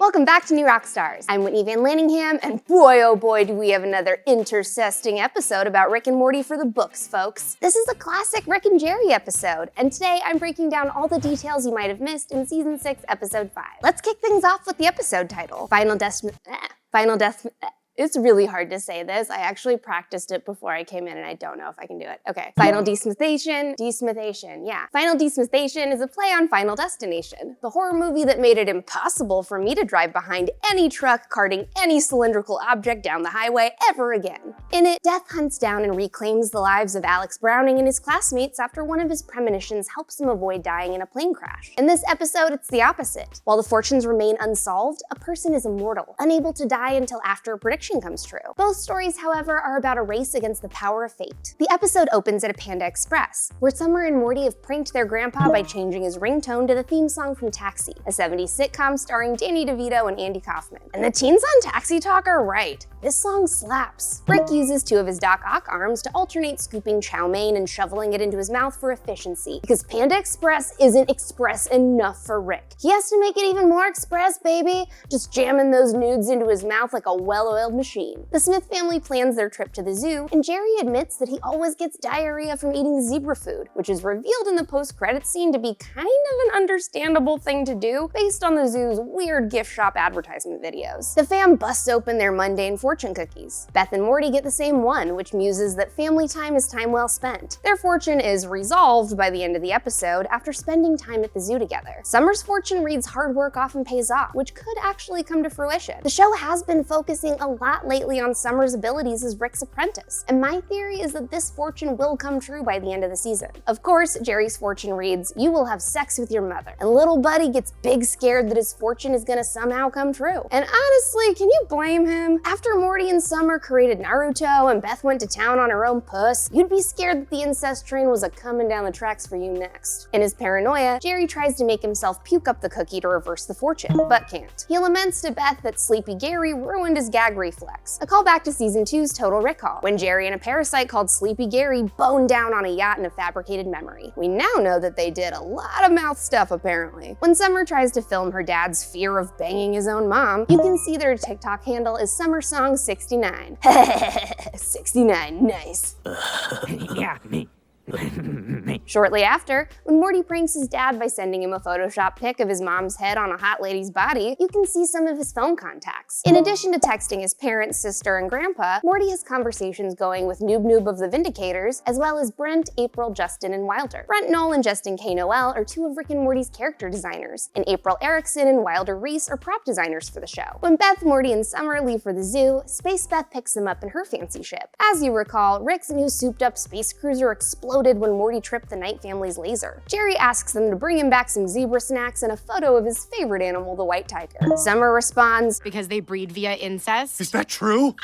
Welcome back to New Rockstars. I'm Whitney Van Laningham, and boy oh boy do we have another intercesting episode about Rick and Morty for the books, folks. This is a classic Rick and Jerry episode, and today I'm breaking down all the details you might have missed in Season 6, Episode 5. Let's kick things off with the episode title, Final Death. It's really hard to say this. I actually practiced it before I came in and I don't know if I can do it. Okay, Final Desmithation, yeah. Final Desmithation is a play on Final Destination, the horror movie that made it impossible for me to drive behind any truck carting any cylindrical object down the highway ever again. In it, Death hunts down and reclaims the lives of Alex Browning and his classmates after one of his premonitions helps him avoid dying in a plane crash. In this episode, it's the opposite. While the fortunes remain unsolved, a person is immortal, unable to die until after a prediction comes true. Both stories, however, are about a race against the power of fate. The episode opens at a Panda Express, where Summer and Morty have pranked their grandpa by changing his ringtone to the theme song from Taxi, a 70s sitcom starring Danny DeVito and Andy Kaufman. And the teens on Taxi Talk are right. This song slaps. Rick uses two of his Doc Ock arms to alternate scooping chow mein and shoveling it into his mouth for efficiency, because Panda Express isn't express enough for Rick. He has to make it even more express, baby, just jamming those nudes into his mouth like a well-oiled machine. The Smith family plans their trip to the zoo, and Jerry admits that he always gets diarrhea from eating the zebra food, which is revealed in the post-credits scene to be kind of an understandable thing to do based on the zoo's weird gift shop advertisement videos. The fam busts open their mundane fortune cookies. Beth and Morty get the same one, which muses that family time is time well spent. Their fortune is resolved by the end of the episode after spending time at the zoo together. Summer's fortune reads hard work often pays off, which could actually come to fruition. The show has been focusing a lot lately on Summer's abilities as Rick's apprentice, and my theory is that this fortune will come true by the end of the season. Of course, Jerry's fortune reads, "You will have sex with your mother," and little buddy gets big scared that his fortune is gonna somehow come true. And honestly, can you blame him? After Morty and Summer created Naruto and Beth went to town on her own puss, you'd be scared that the incest train was a-coming down the tracks for you next. In his paranoia, Jerry tries to make himself puke up the cookie to reverse the fortune, but can't. He laments to Beth that Sleepy Gary ruined his gag reflex, a callback to Season 2's Total Recall, when Jerry and a parasite called Sleepy Gary boned down on a yacht in a fabricated memory. We now know that they did a lot of mouth stuff, apparently. When Summer tries to film her dad's fear of banging his own mom, you can see their TikTok handle is Summer Song 69. 69, nice. Yeah, me. Shortly after, when Morty pranks his dad by sending him a Photoshop pic of his mom's head on a hot lady's body, you can see some of his phone contacts. In addition to texting his parents, sister, and grandpa, Morty has conversations going with Noob Noob of the Vindicators, as well as Brent, April, Justin, and Wilder. Brent Knoll and Justin K. Noel are two of Rick and Morty's character designers, and April Erickson and Wilder Reese are prop designers for the show. When Beth, Morty, and Summer leave for the zoo, Space Beth picks them up in her fancy ship. As you recall, Rick's new souped-up space cruiser exploded when Morty tripped the Knight family's laser. Jerry asks them to bring him back some zebra snacks and a photo of his favorite animal, the white tiger. Summer responds, "Because they breed via incest." Is that true?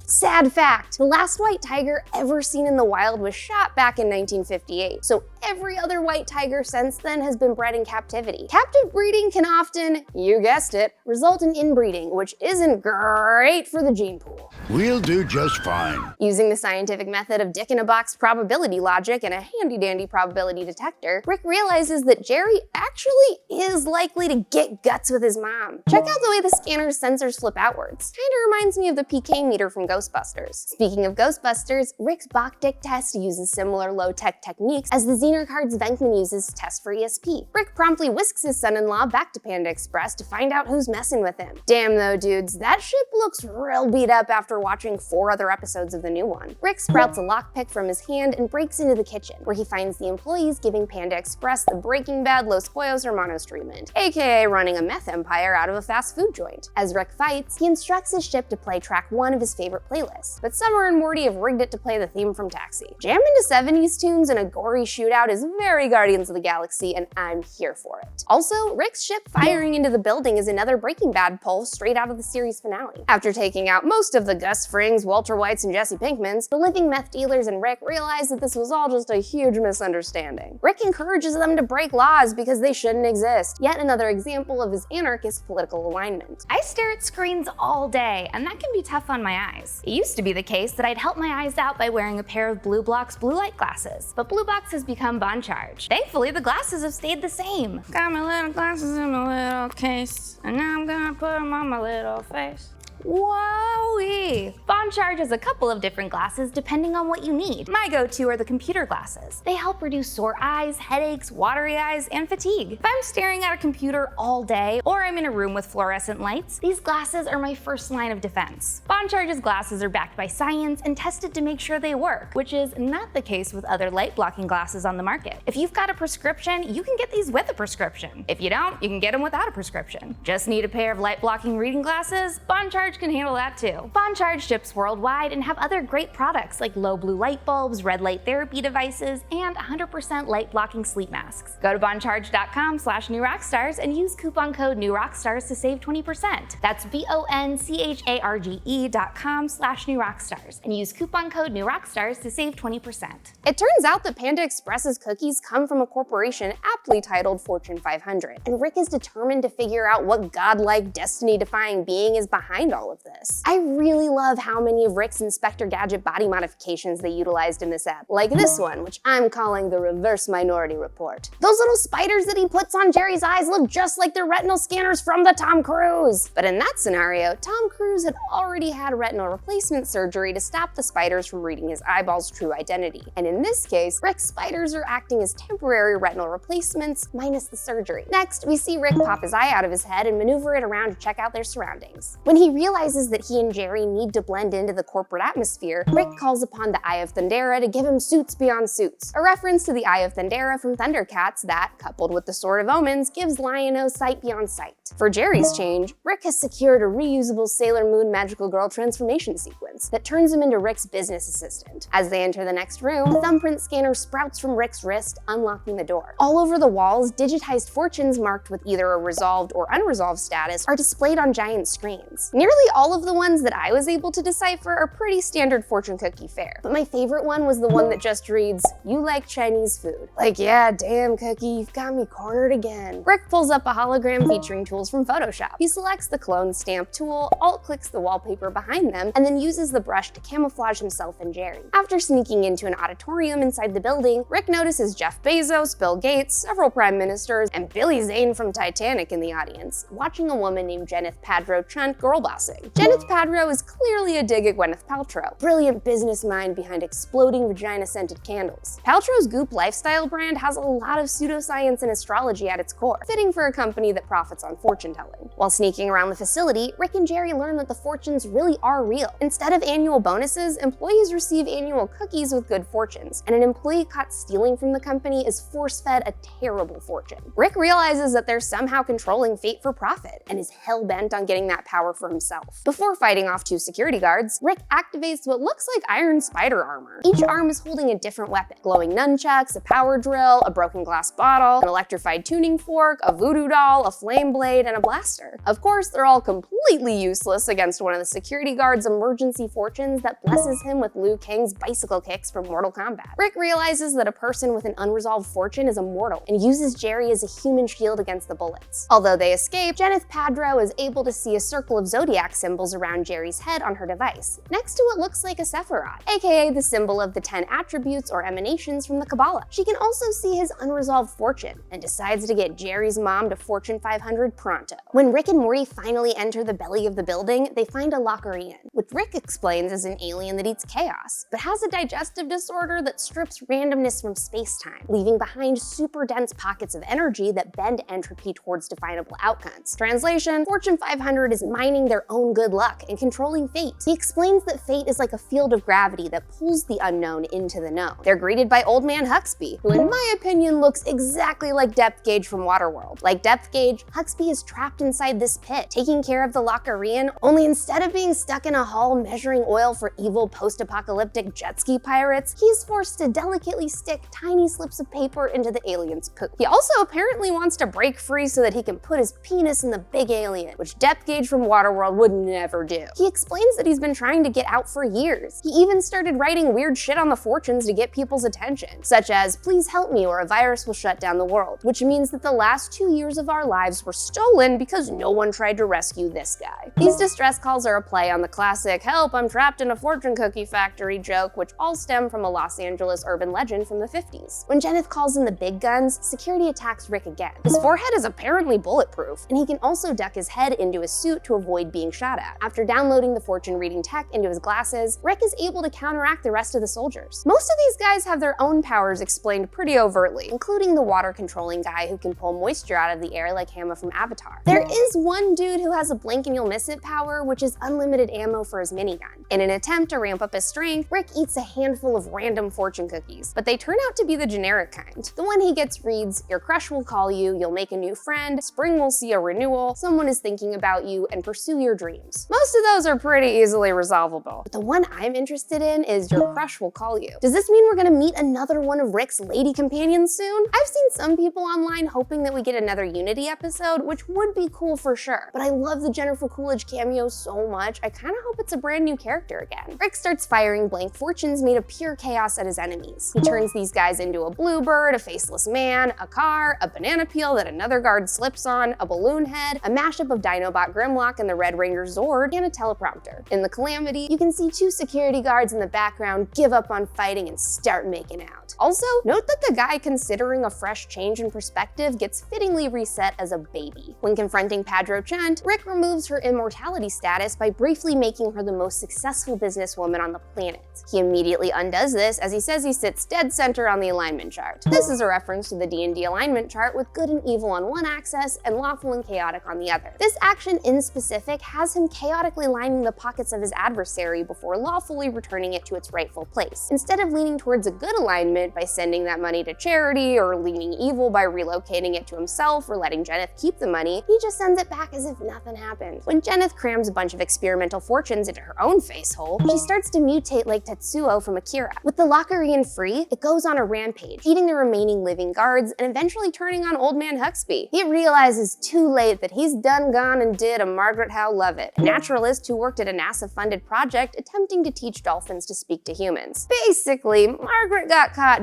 Sad fact, the last white tiger ever seen in the wild was shot back in 1958, so every other white tiger since then has been bred in captivity. Captive breeding can often, you guessed it, result in inbreeding, which isn't great for the gene pool. We'll do just fine. Using the scientific method of dick-in-a-box probability logic and a handy-dandy probability detector, Rick realizes that Jerry actually is likely to get guts with his mom. Check out the way the scanner's sensors flip outwards. Kinda reminds me of the PK meter from Ghostbusters. Speaking of Ghostbusters, Rick's Bach dick test uses similar low-tech techniques as the Zener cards Venkman uses to test for ESP. Rick promptly whisks his son-in-law back to Panda Express to find out who's messing with him. Damn though, dudes, that ship looks real beat up after watching 4 other episodes of the new one. Rick sprouts a lockpick from his hand and breaks into the kitchen, where he finds the employees giving Panda Express the Breaking Bad Los Pollos Hermanos treatment, aka running a meth empire out of a fast food joint. As Rick fights, he instructs his ship to play track 1 of his favorite playlists, but Summer and Morty have rigged it to play the theme from Taxi. Jamming to 70s tunes in a gory shootout is very Guardians of the Galaxy, and I'm here for it. Also, Rick's ship firing into the building is another Breaking Bad pull straight out of the series finale. After taking out most of the Gus Frings, Walter Whites, and Jesse Pinkmans, the living meth dealers and Rick realize that this was all just a huge misunderstanding. Rick encourages them to break laws because they shouldn't exist. Yet another example of his anarchist political alignment. I stare at screens all day, and that can be tough on my eyes. eyes. It used to be the case that I'd help my eyes out by wearing a pair of Blue Block's blue light glasses, but Blue Box has become Bon Charge. Thankfully, the glasses have stayed the same. Got my little glasses in my little case, and now I'm gonna put them on my little face. Wowee! Bon Charge has a couple of different glasses depending on what you need. My go-to are the computer glasses. They help reduce sore eyes, headaches, watery eyes, and fatigue. If I'm staring at a computer all day, or I'm in a room with fluorescent lights, these glasses are my first line of defense. Bon Charge's glasses are backed by science and tested to make sure they work, which is not the case with other light-blocking glasses on the market. If you've got a prescription, you can get these with a prescription. If you don't, you can get them without a prescription. Just need a pair of light-blocking reading glasses? Bon Charge can handle that too. Bon Charge ships worldwide and have other great products like low blue light bulbs, red light therapy devices, and 100% light blocking sleep masks. Go to boncharge.com/newrockstars and use coupon code NEWROCKSTARS to save 20%. That's boncharge.com/newrockstars and use coupon code NEWROCKSTARS to save 20%. It turns out that Panda Express's cookies come from a corporation aptly titled Fortune 500, and Rick is determined to figure out what godlike, destiny-defying being is behind all of this. I really love how many of Rick's Inspector Gadget body modifications they utilized in this app, like this one, which I'm calling the Reverse Minority Report. Those little spiders that he puts on Jerry's eyes look just like the retinal scanners from the Tom Cruise. But in that scenario, Tom Cruise had already had retinal replacement surgery to stop the spiders from reading his eyeball's true identity. And in this case, Rick's spiders are acting as temporary retinal replacements minus the surgery. Next, we see Rick pop his eye out of his head and maneuver it around to check out their surroundings. When he realizes that he and Jerry need to blend into the corporate atmosphere, Rick calls upon the Eye of Thundera to give him suits beyond suits, a reference to the Eye of Thundera from Thundercats that, coupled with the Sword of Omens, gives Lion-O sight beyond sight. For Jerry's change, Rick has secured a reusable Sailor Moon Magical Girl transformation sequence that turns him into Rick's business assistant. As they enter the next room, a thumbprint scanner sprouts from Rick's wrist, unlocking the door. All over the walls, digitized fortunes marked with either a resolved or unresolved status are displayed on giant screens. Nearly all of the ones that I was able to decipher are pretty standard fortune cookie fare, but my favorite one was the one that just reads, "You like Chinese food." Like, yeah, damn Cookie, you've got me cornered again. Rick pulls up a hologram featuring tools from Photoshop. He selects the clone stamp tool, alt-clicks the wallpaper behind them, and then uses the brush to camouflage himself and Jerry. After sneaking into an auditorium inside the building, Rick notices Jeff Bezos, Bill Gates, several prime ministers, and Billy Zane from Titanic in the audience, watching a woman named Gwyneth Paltrow girlbossing. Gwyneth Paltrow is clearly a dig at Gwyneth Paltrow, brilliant business mind behind exploding vagina-scented candles. Paltrow's Goop lifestyle brand has a lot of pseudoscience and astrology at its core, fitting for a company that profits on fortune-telling. While sneaking around the facility, Rick and Jerry learn that the fortunes really are real. Instead of annual bonuses, employees receive annual cookies with good fortunes, and an employee caught stealing from the company is force-fed a terrible fortune. Rick realizes that they're somehow controlling fate for profit, and is hell-bent on getting that power for himself. Before fighting off two security guards, Rick activates what looks like iron spider armor. Each arm is holding a different weapon: glowing nunchucks, a power drill, a broken glass bottle, an electrified tuning fork, a voodoo doll, a flame blade, and a blaster. Of course, they're all completely useless against one of the security guard's emergency fortunes that blesses him with Liu Kang's bicycle kicks from Mortal Kombat. Rick realizes that a person with an unresolved fortune is immortal and uses Jerry as a human shield against the bullets. Although they escape, Gwyneth Paltrow is able to see a circle of zodiac symbols around Jerry's head on her device, next to what looks like a Sephiroth, aka the symbol of the 10 attributes or emanations from the Kabbalah. She can also see his unresolved fortune and decides to get Jerry's mom to Fortune 500 pronto. When Rick and Morty finally enter the belly of the building, they find a Lockerian, which Rick explains is an alien that eats chaos, but has a digestive disorder that strips randomness from space-time, leaving behind super dense pockets of energy that bend entropy towards definable outcomes. Translation: Fortune 500 is mining their own good luck and controlling fate. He explains that fate is like a field of gravity that pulls the unknown into the known. They're greeted by Old Man Huxby, who in my opinion looks exactly like Depth Gauge from Waterworld. Like Depth Gauge, Huxby is trapped inside this pit, taking care of the Lockerian, only instead of being stuck in a hull measuring oil for evil post-apocalyptic jet ski pirates, he's forced to delicately stick tiny slips of paper into the alien's poop. He also apparently wants to break free so that he can put his penis in the big alien, which Depth Gauge from Waterworld would never do. He explains that he's been trying to get out for years. He even started writing weird shit on the fortunes to get people's attention, such as, "Please help me or a virus will shut down the world," which means that the last 2 years of our lives were so stolen because no one tried to rescue this guy. These distress calls are a play on the classic "help, I'm trapped in a fortune cookie factory" joke, which all stem from a Los Angeles urban legend from the 50s. When Jenneth calls in the big guns, security attacks Rick again. His forehead is apparently bulletproof, and he can also duck his head into his suit to avoid being shot at. After downloading the fortune reading tech into his glasses, Rick is able to counteract the rest of the soldiers. Most of these guys have their own powers explained pretty overtly, including the water controlling guy who can pull moisture out of the air like Hamma from Avatar. There is one dude who has a blink and you'll miss it power, which is unlimited ammo for his minigun. In an attempt to ramp up his strength, Rick eats a handful of random fortune cookies, but they turn out to be the generic kind. The one he gets reads, "Your crush will call you, you'll make a new friend, spring will see a renewal, someone is thinking about you, and pursue your dreams." Most of those are pretty easily resolvable, but the one I'm interested in is "Your crush will call you." Does this mean we're gonna meet another one of Rick's lady companions soon? I've seen some people online hoping that we get another Unity episode, which would be cool for sure, but I love the Jennifer Coolidge cameo so much, I kinda hope it's a brand new character again. Rick starts firing blank fortunes made of pure chaos at his enemies. He turns these guys into a bluebird, a faceless man, a car, a banana peel that another guard slips on, a balloon head, a mashup of Dinobot Grimlock and the Red Ranger Zord, and a teleprompter. In the Calamity, you can see two security guards in the background give up on fighting and start making out. Also, note that the guy considering a fresh change in perspective gets fittingly reset as a baby. When confronting Padro Chent, Rick removes her immortality status by briefly making her the most successful businesswoman on the planet. He immediately undoes this as he says he sits dead center on the alignment chart. This is a reference to the D&D alignment chart with good and evil on one axis and lawful and chaotic on the other. This action in specific has him chaotically lining the pockets of his adversary before lawfully returning it to its rightful place. Instead of leaning towards a good alignment by sending that money to charity or leaning evil by relocating it to himself or letting Jenneth keep the money, he just sends it back as if nothing happened. When Jenneth crams a bunch of experimental fortunes into her own face hole, she starts to mutate like Tetsuo from Akira. With the Lockerian free, it goes on a rampage, eating the remaining living guards and eventually turning on Old Man Huxby. He realizes too late that he's done gone and did a Margaret Howe Lovett, a naturalist who worked at a NASA-funded project attempting to teach dolphins to speak to humans. Basically, Margaret got caught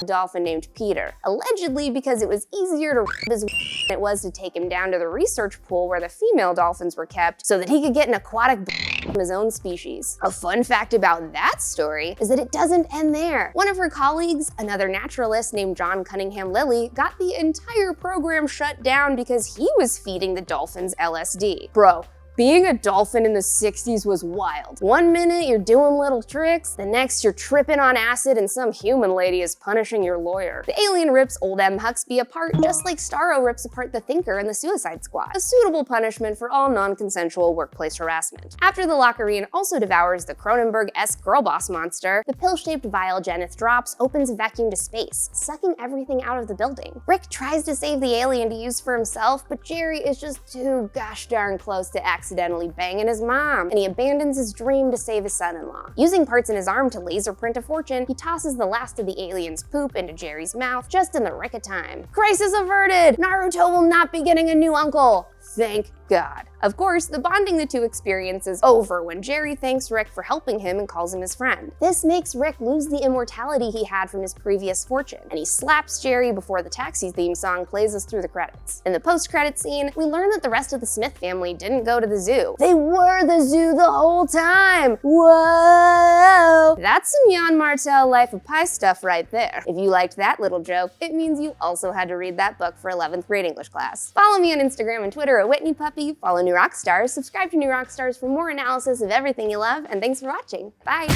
a dolphin named Peter, allegedly because it was easier to his than it was to take him down to the research pool where the female dolphins were kept so that he could get an aquatic from his own species. A fun fact about that story is that it doesn't end there. One of her colleagues, another naturalist named John Cunningham Lilly, got the entire program shut down because he was feeding the dolphins LSD. Bro, being a dolphin in the 60s was wild. One minute you're doing little tricks, the next you're tripping on acid and some human lady is punishing your lawyer. The alien rips old M. Huxby apart just like Starro rips apart the Thinker in the Suicide Squad. A suitable punishment for all non-consensual workplace harassment. After the Lockerian also devours the Cronenberg-esque girl boss monster, the pill-shaped vial Jenneth drops opens a vacuum to space, sucking everything out of the building. Rick tries to save the alien to use for himself, but Jerry is just too gosh darn close to accidentally banging his mom, and he abandons his dream to save his son-in-law. Using parts in his arm to laser print a fortune, he tosses the last of the alien's poop into Jerry's mouth just in the nick of time. Crisis averted! Naruto will not be getting a new uncle! Thank God. Of course, the bonding the two experience is over when Jerry thanks Rick for helping him and calls him his friend. This makes Rick lose the immortality he had from his previous fortune, and he slaps Jerry before the Taxi theme song plays us through the credits. In the post-credit scene, we learn that the rest of the Smith family didn't go to the zoo. They were the zoo the whole time! Whoa! That's some Jan Martel Life of Pi stuff right there. If you liked that little joke, it means you also had to read that book for 11th grade English class. Follow me on Instagram and Twitter at Whitney Puppy, follow New Rockstars, subscribe to New Rockstars for more analysis of everything you love, and thanks for watching. Bye!